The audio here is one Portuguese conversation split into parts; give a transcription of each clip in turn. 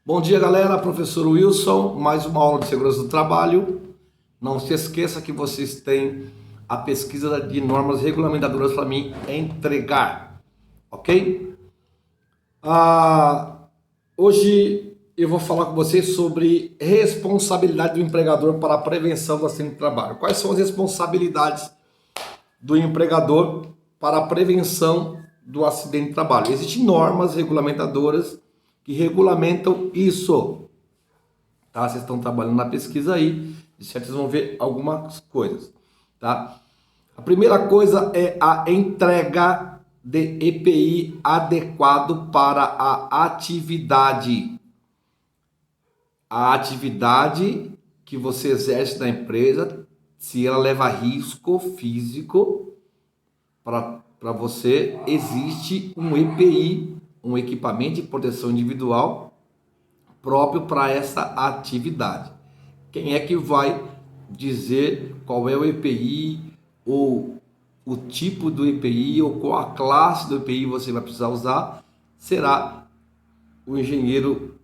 Bom dia, galera. Professor Wilson, mais uma aula de segurança do trabalho. Não se esqueça que vocês têm a pesquisa de normas regulamentadoras para mim entregar, ok? Hoje eu vou falar com vocês sobre responsabilidade do empregador para a prevenção do acidente de trabalho. Quais são as responsabilidades do empregador para a prevenção do acidente de trabalho? Existem normas regulamentadoras que regulamentam isso, tá? Vocês estão trabalhando na pesquisa aí, de certo vocês vão ver algumas coisas, tá? A primeira coisa é a entrega de EPI adequado para a atividade. A atividade que você exerce na empresa, se ela leva risco físico para você, existe um EPI, um equipamento de proteção individual próprio para essa atividade. Quem é que vai dizer qual é o EPI ou o tipo do EPI ou qual a classe do EPI você vai precisar usar? Será o engenheiro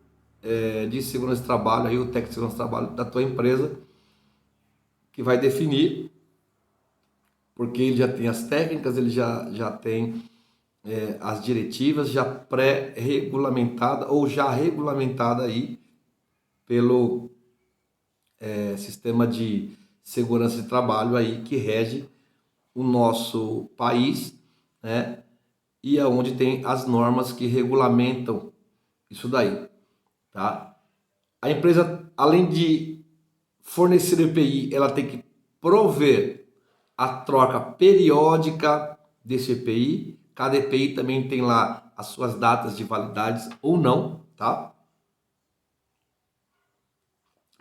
de segurança de trabalho, aí, o técnico de segurança de trabalho da tua empresa, que vai definir, porque ele já tem as técnicas, ele já tem as diretivas já pré-regulamentada ou já regulamentada aí pelo sistema de segurança de trabalho aí que rege o nosso país, né? E é onde tem as normas que regulamentam isso daí, tá? A empresa, além de fornecer EPI, ela tem que prover a troca periódica desse EPI. Cada EPI também tem lá as suas datas de validade ou não, tá?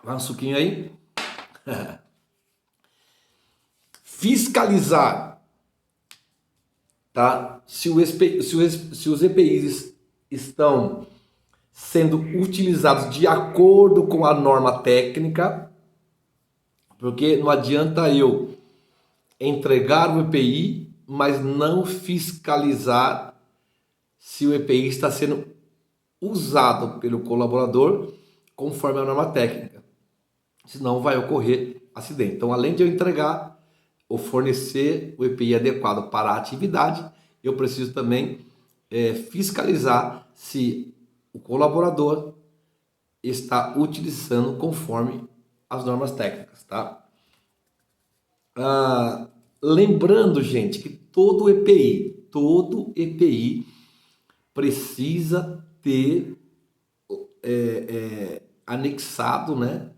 Vai um suquinho aí. Fiscalizar, tá? Se os EPIs estão sendo utilizados de acordo com a norma técnica, porque não adianta eu entregar o EPI, mas não fiscalizar se o EPI está sendo usado pelo colaborador conforme a norma técnica. Senão vai ocorrer acidente. Então, além de eu entregar ou fornecer o EPI adequado para a atividade, eu preciso também fiscalizar se o colaborador está utilizando conforme as normas técnicas, tá? Lembrando, gente, que todo EPI precisa ter anexado, né,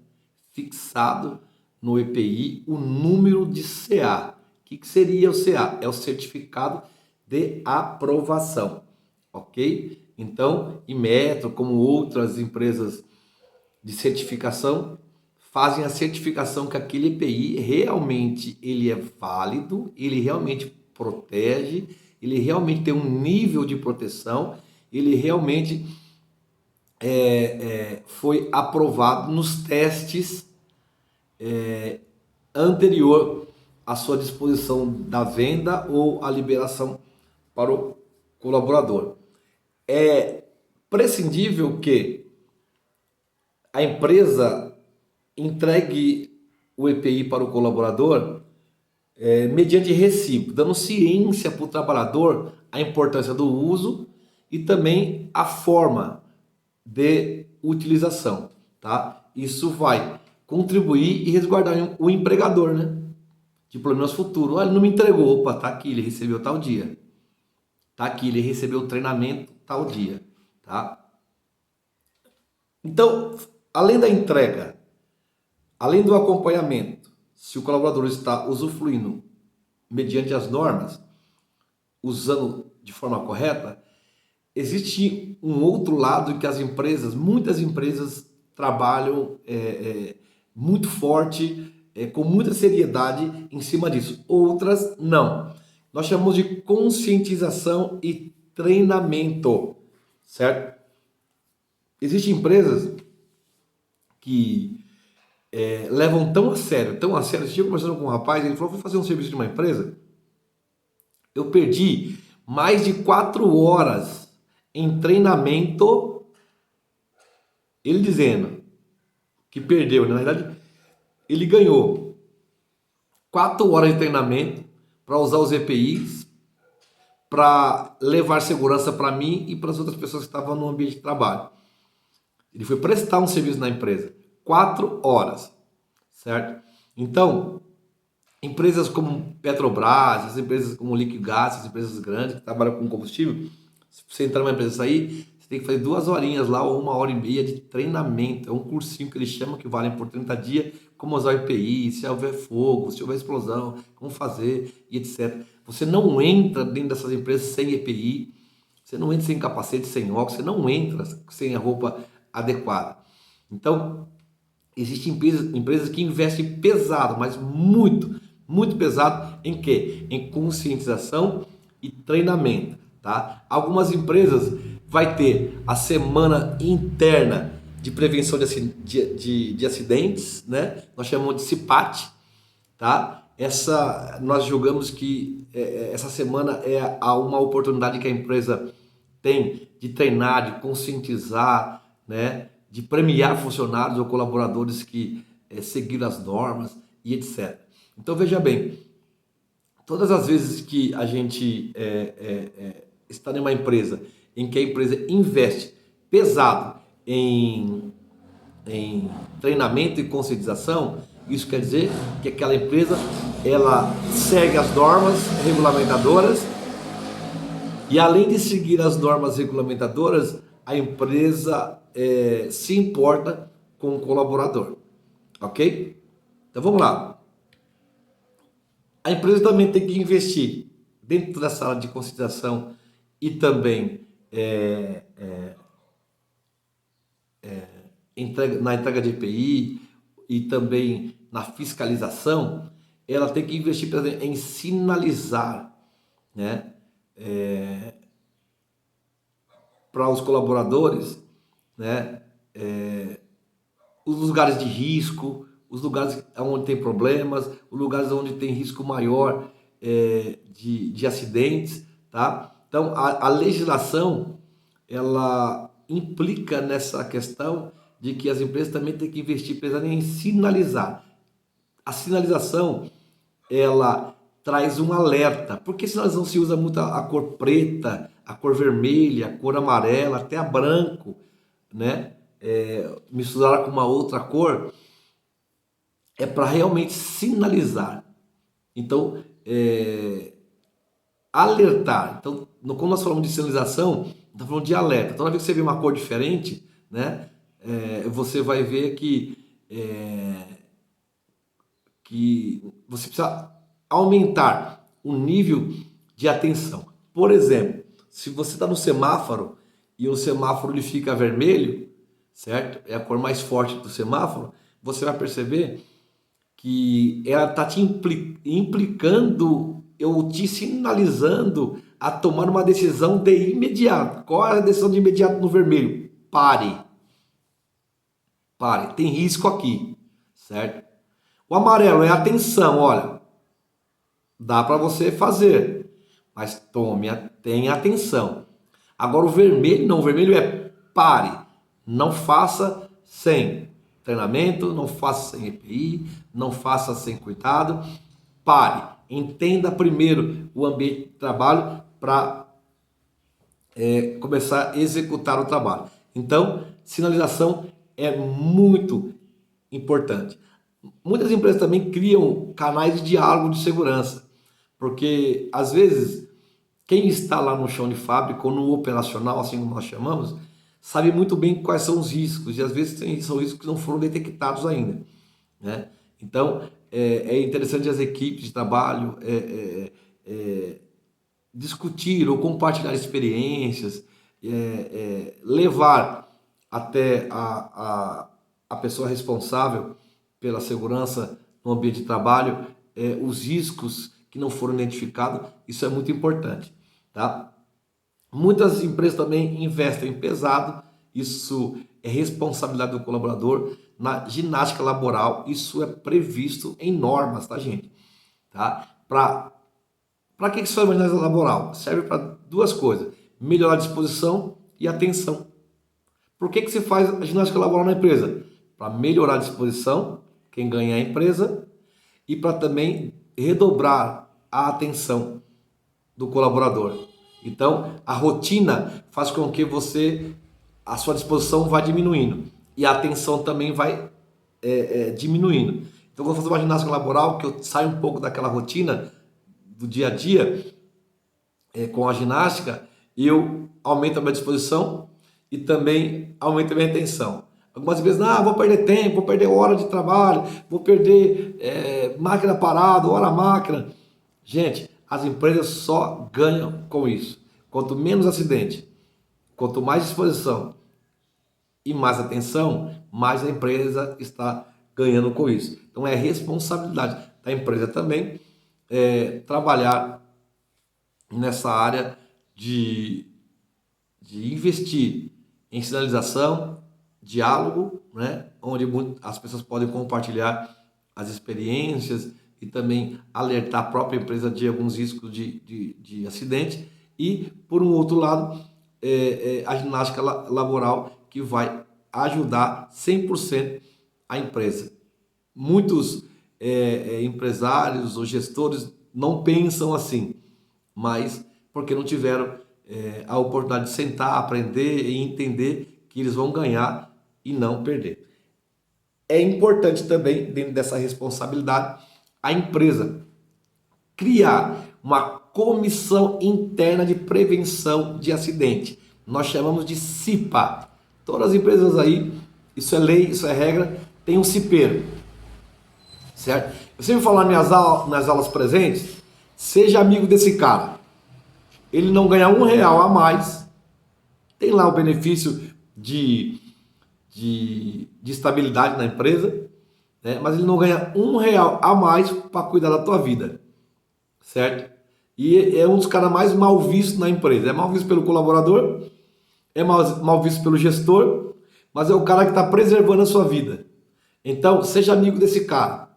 fixado no EPI o número de CA. O que seria o CA? É o certificado de aprovação, ok? Então, Inmetro, como outras empresas de certificação, fazem a certificação que aquele EPI realmente ele é válido, ele realmente protege, ele realmente tem um nível de proteção, ele realmente foi aprovado nos testes anterior à sua disposição da venda ou a liberação para o colaborador. É prescindível que a empresa entregue o EPI para o colaborador mediante recibo, dando ciência para o trabalhador a importância do uso e também a forma de utilização, tá? Isso vai contribuir e resguardar o empregador, né? De problemas futuros. Olha, ele não me entregou. Opa, tá aqui, ele recebeu tal dia. Tá aqui, ele recebeu o treinamento tal dia, tá? Então, além da entrega, além do acompanhamento, se o colaborador está usufruindo mediante as normas, usando de forma correta, existe um outro lado que as empresas, muitas empresas trabalham muito forte, com muita seriedade em cima disso. Outras não. Nós chamamos de conscientização e treinamento, certo? Existem empresas que levam tão a sério. Esse dia conversando com um rapaz, ele falou, vou fazer um serviço de uma empresa, eu perdi mais de 4 horas em treinamento Ele dizendo que perdeu, né? Na verdade, ele ganhou 4 horas de treinamento para usar os EPIs, para levar segurança para mim e para as outras pessoas que estavam no ambiente de trabalho. Ele foi prestar um serviço na empresa. 4 horas, certo? Então, empresas como Petrobras, as empresas como Liquigás, as empresas grandes que trabalham com combustível, se você entrar numa empresa aí, você tem que fazer 2 horinhas lá ou 1 hora e meia de treinamento. É um cursinho que eles chamam que valem por 30 dias, como usar o EPI, se houver fogo, se houver explosão, como fazer e etc. Você não entra dentro dessas empresas sem EPI, você não entra sem capacete, sem óculos, você não entra sem a roupa adequada. Então, existem empresas que investem pesado, mas muito, muito pesado em quê? Em conscientização e treinamento, tá? Algumas empresas vai ter a semana interna de prevenção de acidentes, né? Nós chamamos de CIPAT, tá? Nós julgamos que essa semana é uma oportunidade que a empresa tem de treinar, de conscientizar, né? De premiar funcionários ou colaboradores que seguiram as normas e etc. Então veja bem, todas as vezes que a gente está em uma empresa em que a empresa investe pesado em treinamento e conscientização, isso quer dizer que aquela empresa ela segue as normas regulamentadoras e além de seguir as normas regulamentadoras, a empresa se importa com o colaborador, ok? Então vamos lá. A empresa também tem que investir dentro dessa área de conscientização e também na entrega de EPI e também na fiscalização. Ela tem que investir, por exemplo, em sinalizar, né, para os colaboradores, né, os lugares de risco, os lugares onde tem problemas, os lugares onde tem risco maior de acidentes, tá? Então, a legislação, ela implica nessa questão de que as empresas também têm que investir pesado em sinalizar. A sinalização, ela traz um alerta. Por que sinalização se usa muito a cor preta, a cor vermelha, a cor amarela, até a branco, né? Misturada com uma outra cor, é para realmente sinalizar. Então, alertar. Então, quando nós falamos de sinalização, estamos falando de alerta. Toda vez que você vê uma cor diferente, né, você vai ver que você precisa aumentar o nível de atenção. Por exemplo, se você está no semáforo e o semáforo ele fica vermelho, certo? É a cor mais forte do semáforo, você vai perceber que ela está te implicando, eu te sinalizando a tomar uma decisão de imediato. Qual é a decisão de imediato no vermelho? Pare. Pare. Tem risco aqui, certo? O amarelo é atenção, olha. Dá para você fazer, mas tenha atenção. Agora o vermelho não, o vermelho é pare. Não faça sem treinamento, não faça sem EPI, não faça sem cuidado. Pare. Entenda primeiro o ambiente de trabalho para começar a executar o trabalho. Então, sinalização é muito importante. Muitas empresas também criam canais de diálogo de segurança, porque às vezes quem está lá no chão de fábrica ou no operacional, assim como nós chamamos, sabe muito bem quais são os riscos e às vezes são riscos que não foram detectados ainda, né? Então é interessante as equipes de trabalho discutir ou compartilhar experiências, levar até a pessoa responsável pela segurança no ambiente de trabalho os riscos que não foram identificados. Isso é muito importante, tá? Muitas empresas também investem pesado, isso é responsabilidade do colaborador na ginástica laboral, isso é previsto em normas, tá, gente? Tá? Para que serve a ginástica laboral? Serve para duas coisas: melhorar a disposição e atenção. Por que se faz a ginástica laboral na empresa? Para melhorar a disposição, quem ganha é a empresa, e para também redobrar a atenção do colaborador. Então, a rotina faz com que a sua disposição vá diminuindo e a atenção também vai diminuindo. Então, quando eu faço uma ginástica laboral, que eu saio um pouco daquela rotina do dia a dia com a ginástica, eu aumento a minha disposição e também aumento a minha atenção. Algumas vezes, vou perder tempo, vou perder hora de trabalho, vou perder máquina parada, hora máquina. Gente, as empresas só ganham com isso. Quanto menos acidente, quanto mais disposição e mais atenção, mais a empresa está ganhando com isso. Então é responsabilidade da empresa também trabalhar nessa área de investir em sinalização, diálogo, né, onde as pessoas podem compartilhar as experiências e também alertar a própria empresa de alguns riscos de acidente. E, por um outro lado, a ginástica laboral, que vai ajudar 100% a empresa. Muitos empresários ou gestores não pensam assim, mas porque não tiveram a oportunidade de sentar, aprender e entender que eles vão ganhar e não perder. É importante também, dentro dessa responsabilidade, a empresa criar uma comissão interna de prevenção de acidente. Nós chamamos de CIPA. Todas as empresas aí, isso é lei, isso é regra, tem um cipeiro, certo? Eu sempre falo nas aulas presentes, seja amigo desse cara. Ele não ganha R$1 a mais, tem lá o benefício de estabilidade na empresa, né? Mas ele não ganha R$1 a mais para cuidar da tua vida, certo? E é um dos caras mais mal vistos na empresa. É mal visto pelo colaborador, é mal visto pelo gestor, mas é o cara que está preservando a sua vida. Então, seja amigo desse cara.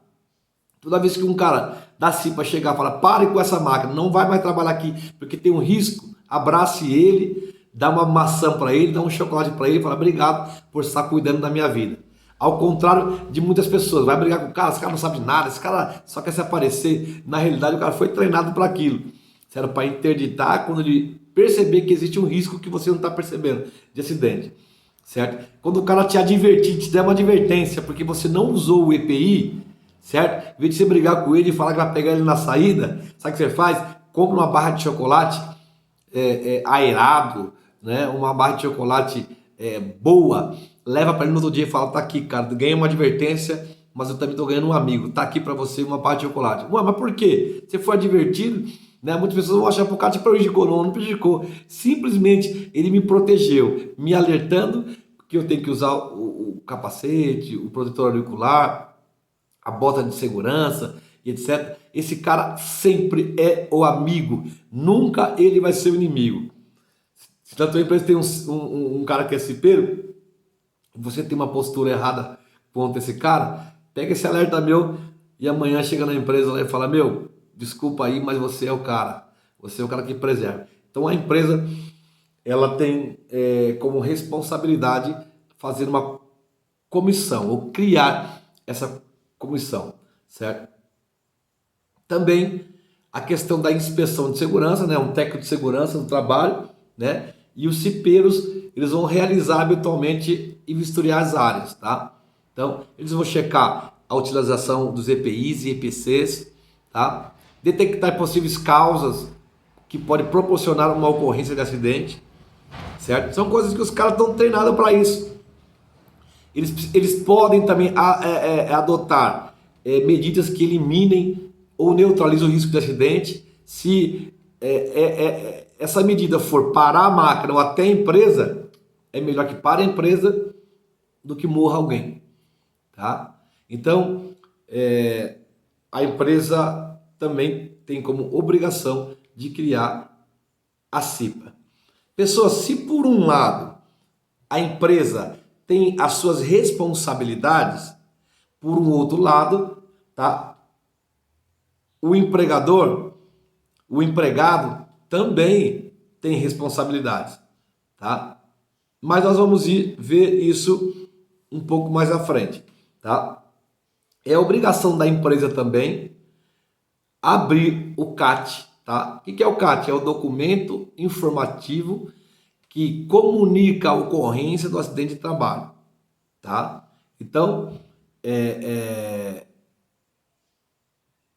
Toda vez que um cara da CIPA chegar e falar, pare com essa máquina, não vai mais trabalhar aqui porque tem um risco, abrace ele, dá uma maçã para ele, dá um chocolate para ele, fala, obrigado por estar cuidando da minha vida. Ao contrário de muitas pessoas, vai brigar com o cara, esse cara não sabe de nada, esse cara só quer se aparecer. Na realidade, o cara foi treinado para aquilo. Isso era para interditar quando ele perceber que existe um risco que você não está percebendo de acidente, certo? Quando o cara te advertir, te der uma advertência porque você não usou o EPI, certo? Em vez de você brigar com ele e falar que vai pegar ele na saída, sabe o que você faz? Compra uma barra de chocolate aerado, né? Uma barra de chocolate boa, leva para ele no outro dia e fala, tá aqui, cara, ganhei uma advertência, mas eu também tô ganhando um amigo, tá aqui para você uma barra de chocolate. Ué, mas por quê? Você foi advertido, né? Muitas pessoas vão achar que o cara te prejudicou. Não prejudicou, simplesmente ele me protegeu, me alertando que eu tenho que usar o capacete, o protetor auricular, a bota de segurança e etc. Esse cara sempre é o amigo, nunca ele vai ser o inimigo. Se na tua empresa tem um cara que é cipeiro, você tem uma postura errada contra esse cara, pega esse alerta meu e amanhã chega na empresa lá e fala, meu, desculpa aí, mas você é o cara, você é o cara que preserva. Então a empresa, ela tem como responsabilidade fazer uma comissão, ou criar essa comissão, certo? Também a questão da inspeção de segurança, né? Um técnico de segurança do trabalho, né? E os cipeiros, eles vão realizar habitualmente e vistoriar as áreas, tá? Então, eles vão checar a utilização dos EPIs e EPCs, tá? Detectar possíveis causas que podem proporcionar uma ocorrência de acidente, certo? São coisas que os caras estão treinados para isso. Eles podem também adotar medidas que eliminem ou neutralizem o risco de acidente. Se essa medida for parar a máquina ou até a empresa, é melhor que pare a empresa do que morra alguém, tá? Então, a empresa também tem como obrigação de criar a CIPA. Pessoas, se por um lado a empresa tem as suas responsabilidades, por um outro lado, tá? O empregador, o empregado também tem responsabilidades, tá? mas nós vamos ver isso um pouco mais à frente, tá? É obrigação da empresa também abrir o CAT, tá? O que é o CAT? É o documento informativo que comunica a ocorrência do acidente de trabalho, tá? Então,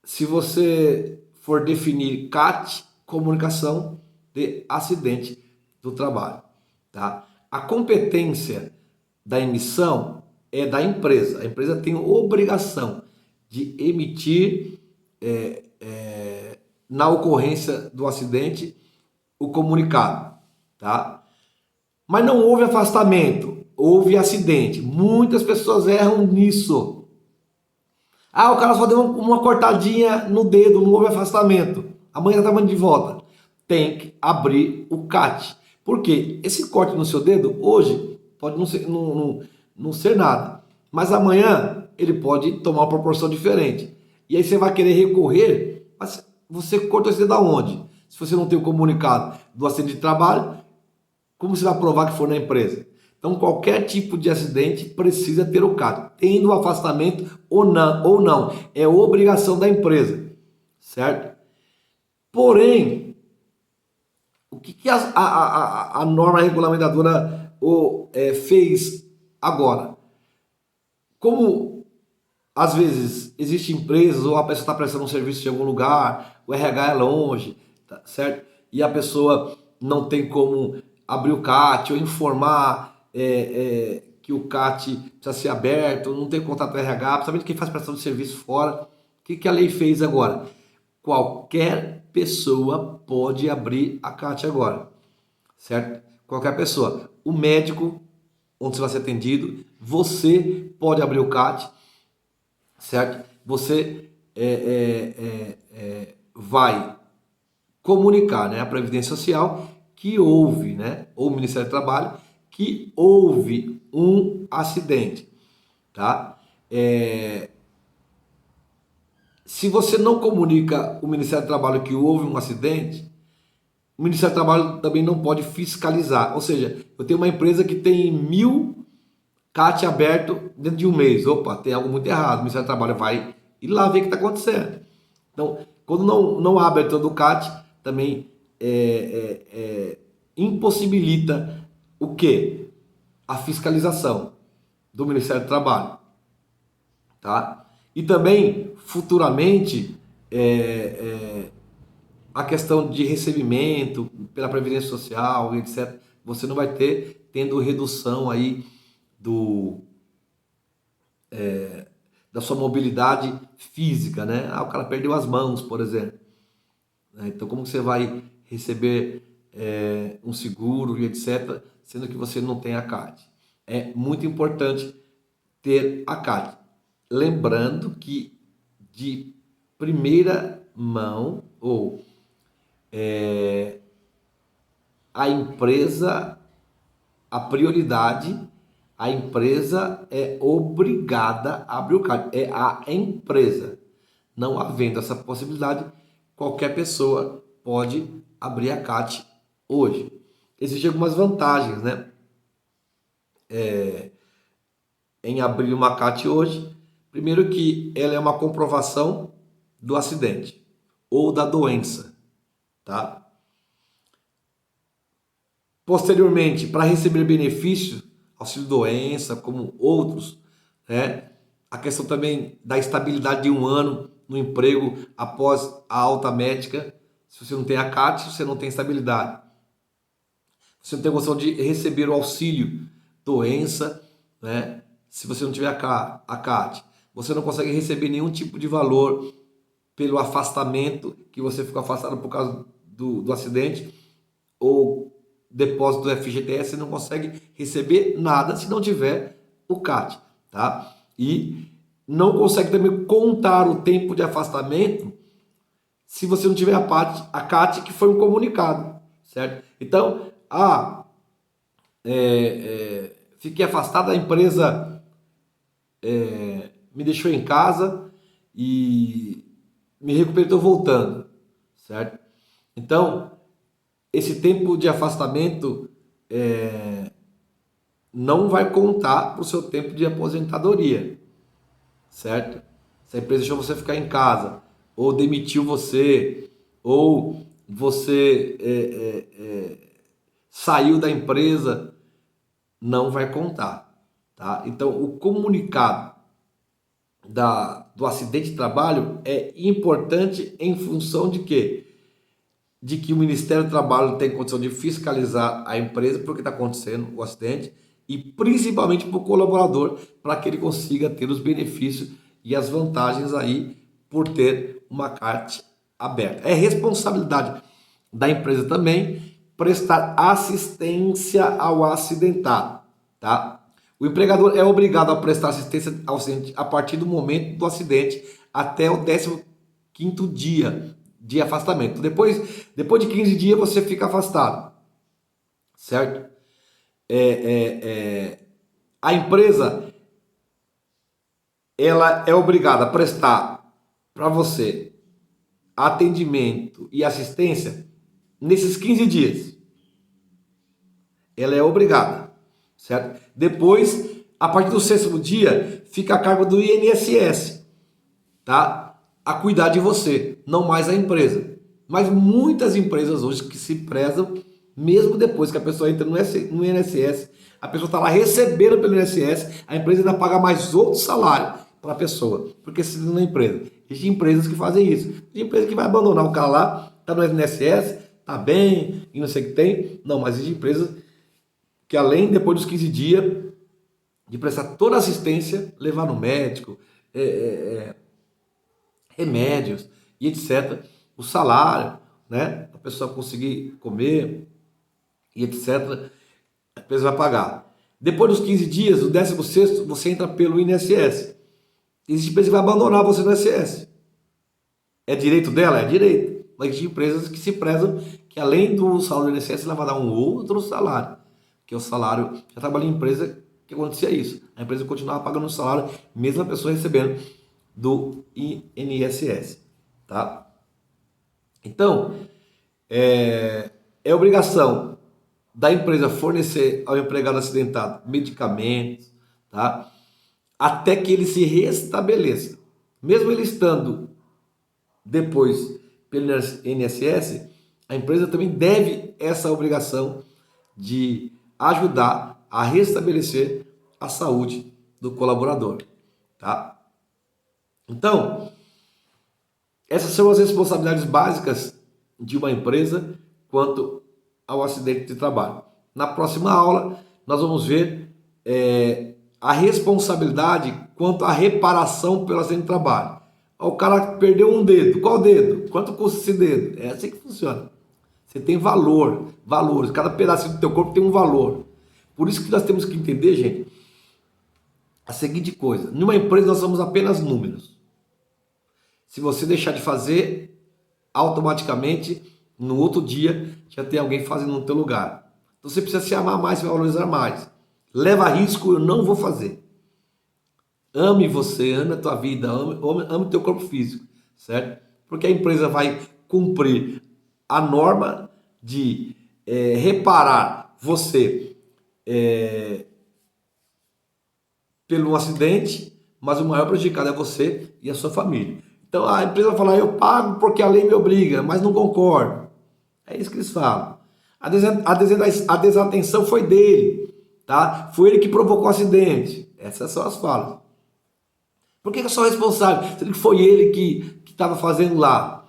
se você for definir CAT, comunicação de acidente do trabalho, tá? A competência da emissão é da empresa. A empresa tem obrigação de emitir na ocorrência do acidente o comunicado, tá? Mas não houve afastamento, houve acidente. Muitas pessoas erram nisso. Ah, o cara só deu uma cortadinha no dedo, não houve afastamento. Amanhã tá de volta. Tem que abrir o CAT. Por quê? Esse corte no seu dedo, hoje, pode não ser nada. Mas amanhã, ele pode tomar uma proporção diferente. E aí você vai querer recorrer, mas você cortou esse dedo aonde? Se você não tem o comunicado do acidente de trabalho, como você vai provar que for na empresa? Então, qualquer tipo de acidente precisa ter o CAT, tendo o afastamento ou não. É obrigação da empresa, certo? Porém, o que a norma regulamentadora fez agora? Como às vezes existem empresas ou a pessoa está prestando um serviço em algum lugar, o RH é longe, tá certo? E a pessoa não tem como abrir o CAT ou informar que o CAT precisa ser aberto, não tem contato com o RH, principalmente quem faz prestação de serviço fora. O que a lei fez agora? Qualquer pessoa pode abrir a CAT agora, certo? Qualquer pessoa. O médico, onde você vai ser atendido, você pode abrir o CAT, certo? Você vai comunicar, né, a Previdência Social que houve, né, ou o Ministério do Trabalho, que houve um acidente, tá? Se você não comunica o Ministério do Trabalho que houve um acidente, o Ministério do Trabalho também não pode fiscalizar. Ou seja, eu tenho uma empresa que tem 1000 CAT aberto dentro de um mês. Opa, tem algo muito errado. O Ministério do Trabalho vai ir lá ver o que está acontecendo. Então, quando não abre todo o CAT, também impossibilita o quê? A fiscalização do Ministério do Trabalho, tá? E também, futuramente, a questão de recebimento pela Previdência Social, etc., você não vai tendo redução aí da sua mobilidade física, né? Ah, o cara perdeu as mãos, por exemplo. Então, como você vai receber um seguro e etc., sendo que você não tem a CAT? É muito importante ter a CAT. Lembrando que de primeira mão, ou a empresa, a prioridade, a empresa é obrigada a abrir o CAT. É a empresa. Não havendo essa possibilidade, qualquer pessoa pode abrir a CAT hoje. Existem algumas vantagens, né, em abrir uma CAT hoje. Primeiro que ela é uma comprovação do acidente ou da doença, tá? Posteriormente, para receber benefício, auxílio-doença, como outros, né? A questão também da estabilidade de um ano no emprego após a alta médica. Se você não tem a CAT, você não tem estabilidade. Você não tem condição de receber o auxílio doença, né? Se você não tiver a CAT. Você não consegue receber nenhum tipo de valor pelo afastamento, que você ficou afastado por causa do acidente, ou depósito do FGTS, você não consegue receber nada se não tiver o CAT, tá? E não consegue também contar o tempo de afastamento se você não tiver a CAT, que foi um comunicado, certo? Então, fiquei afastado da empresa, me deixou em casa e me recuperei, estou voltando, certo? Então, esse tempo de afastamento não vai contar para o seu tempo de aposentadoria, certo? Se a empresa deixou você ficar em casa, ou demitiu você, ou você saiu da empresa, não vai contar, tá? Então, o comunicado do acidente de trabalho é importante em função de quê? De que o Ministério do Trabalho tem condição de fiscalizar a empresa porque está acontecendo o acidente e principalmente para o colaborador, para que ele consiga ter os benefícios e as vantagens aí por ter uma CART aberta. É responsabilidade da empresa também prestar assistência ao acidentado, tá? O empregador é obrigado a prestar assistência ao acidente a partir do momento do acidente até o 15º dia de afastamento. Depois de 15 dias você fica afastado, certo? A empresa ela é obrigada a prestar para você atendimento e assistência nesses 15 dias. Ela é obrigada, certo? Depois, a partir do 6º dia, fica a cargo do INSS, tá? A cuidar de você, não mais a empresa. Mas muitas empresas hoje que se prezam, mesmo depois que a pessoa entra no INSS, a pessoa está lá recebendo pelo INSS, a empresa ainda paga mais outro salário para a pessoa, porque se não é empresa. Existem empresas que fazem isso. Tem empresa que vai abandonar o cara lá, está no INSS, está bem, e não sei o que tem. Não, mas existem empresas que além, depois dos 15 dias, de prestar toda a assistência, levar no médico, remédios e etc., o salário, né, a pessoa conseguir comer e etc., a empresa vai pagar. Depois dos 15 dias, o 16º, você entra pelo INSS. Existe empresa que vai abandonar você no INSS. É direito dela? É direito. Mas existem empresas que se prezam que além do salário do INSS, ela vai dar um outro salário, que é o salário. Já trabalhei em empresa que acontecia isso. A empresa continuava pagando o salário, mesmo a pessoa recebendo do INSS, tá? Então, é obrigação da empresa fornecer ao empregado acidentado medicamentos, tá? Até que ele se restabeleça. Mesmo ele estando depois pelo INSS, a empresa também deve essa obrigação de ajudar a restabelecer a saúde do colaborador, tá? Então, essas são as responsabilidades básicas de uma empresa quanto ao acidente de trabalho. Na próxima aula, nós vamos ver a responsabilidade quanto à reparação pelo acidente de trabalho. O cara perdeu um dedo. Qual dedo? Quanto custa esse dedo? É assim que funciona. Você tem valores. Cada pedacinho do teu corpo tem um valor. Por isso que nós temos que entender, gente, a seguinte coisa. Numa empresa nós somos apenas números. Se você deixar de fazer, automaticamente, no outro dia, já tem alguém fazendo no teu lugar. Então você precisa se amar mais, se valorizar mais. Leva risco, eu não vou fazer. Ame você, ame a tua vida, ame o teu corpo físico, certo? Porque a empresa vai cumprir a norma de reparar você pelo acidente, mas o maior prejudicado é você e a sua família. Então a empresa vai falar, eu pago porque a lei me obriga, mas não concordo. É isso que eles falam. A desatenção foi dele, tá? Foi ele que provocou o acidente. Essas são as falas. Por que eu sou responsável? Sendo que foi ele que estava fazendo lá.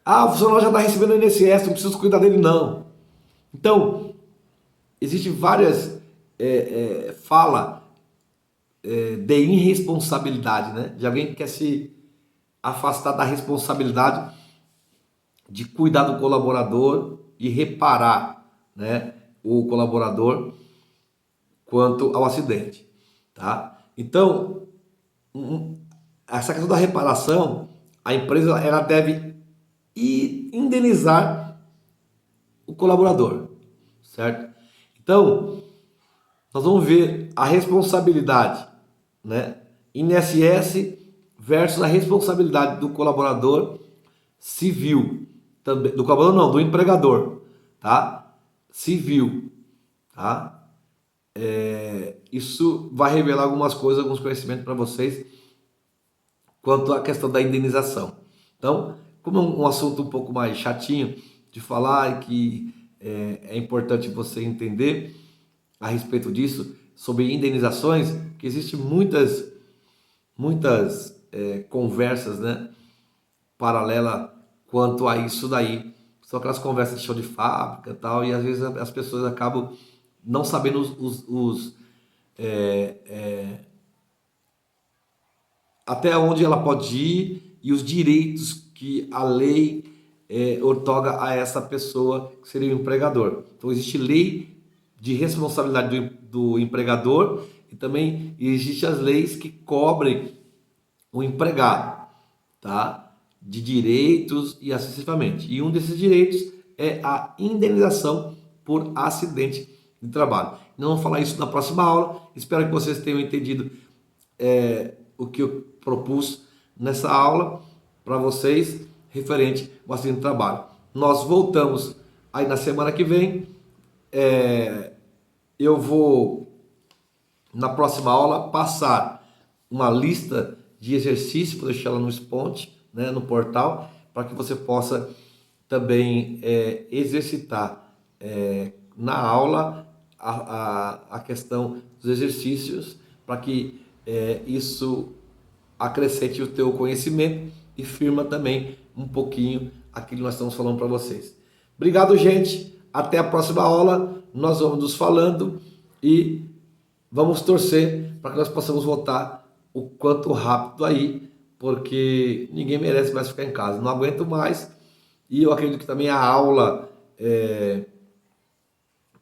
Ah, o funcionário já está recebendo o INSS, não preciso cuidar dele não. Então, existem várias falas de irresponsabilidade, né? De alguém que quer se afastar da responsabilidade de cuidar do colaborador e reparar, né, o colaborador quanto ao acidente, tá? Então, essa questão da reparação, a empresa ela deve indenizar o colaborador, certo? Então, nós vamos ver a responsabilidade, né? INSS versus a responsabilidade do colaborador civil, também, do colaborador não, do empregador, tá? Civil, tá? isso vai revelar algumas coisas, alguns conhecimentos para vocês quanto à questão da indenização. Então, como é um assunto um pouco mais chatinho de falar e que é importante você entender a respeito disso, sobre indenizações, que existem muitas conversas, né, paralelas quanto a isso daí. São aquelas conversas de chão de fábrica e tal, e às vezes as pessoas acabam não sabendo até onde ela pode ir e os direitos que a lei outorga a essa pessoa que seria o empregador. Então existe lei de responsabilidade do empregador e também existem as leis que cobrem o empregado, tá? De direitos e assim sucessivamente. E um desses direitos é a indenização por acidente de trabalho. Não vamos falar isso na próxima aula. Espero que vocês tenham entendido o que eu propus nessa aula para vocês referente ao acidente de trabalho. Nós voltamos aí na semana que vem. Eu vou, na próxima aula, passar uma lista de exercícios, vou deixar ela no Sponte, né, no portal, para que você possa também exercitar na aula a questão dos exercícios, para que isso acrescente o teu conhecimento e firma também um pouquinho aquilo que nós estamos falando para vocês. Obrigado, gente. Até a próxima aula. Nós vamos nos falando e vamos torcer para que nós possamos voltar o quanto rápido aí, porque ninguém merece mais ficar em casa. Não aguento mais. E eu acredito que também a aula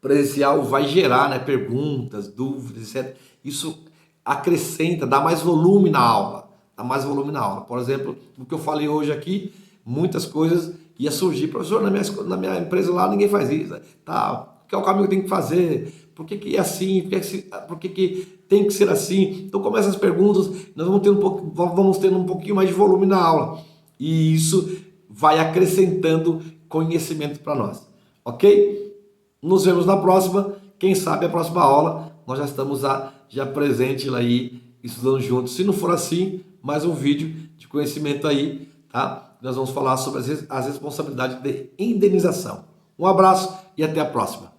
presencial vai gerar, né, perguntas, dúvidas, etc. Isso acrescenta, dá mais volume na aula. Por exemplo, o que eu falei hoje aqui, muitas coisas ia surgir. Professor, na minha empresa lá ninguém faz isso. Tá, que é o caminho que tem que fazer? Por que é assim? Por que tem que ser assim? Então começa as perguntas, nós vamos tendo um pouquinho mais de volume na aula. E isso vai acrescentando conhecimento para nós. Ok? Nos vemos na próxima. Quem sabe a próxima aula nós já estamos já presente aí, estudando juntos. Se não for assim, mais um vídeo de conhecimento aí, tá? Nós vamos falar sobre as responsabilidades de indenização. Um abraço e até a próxima.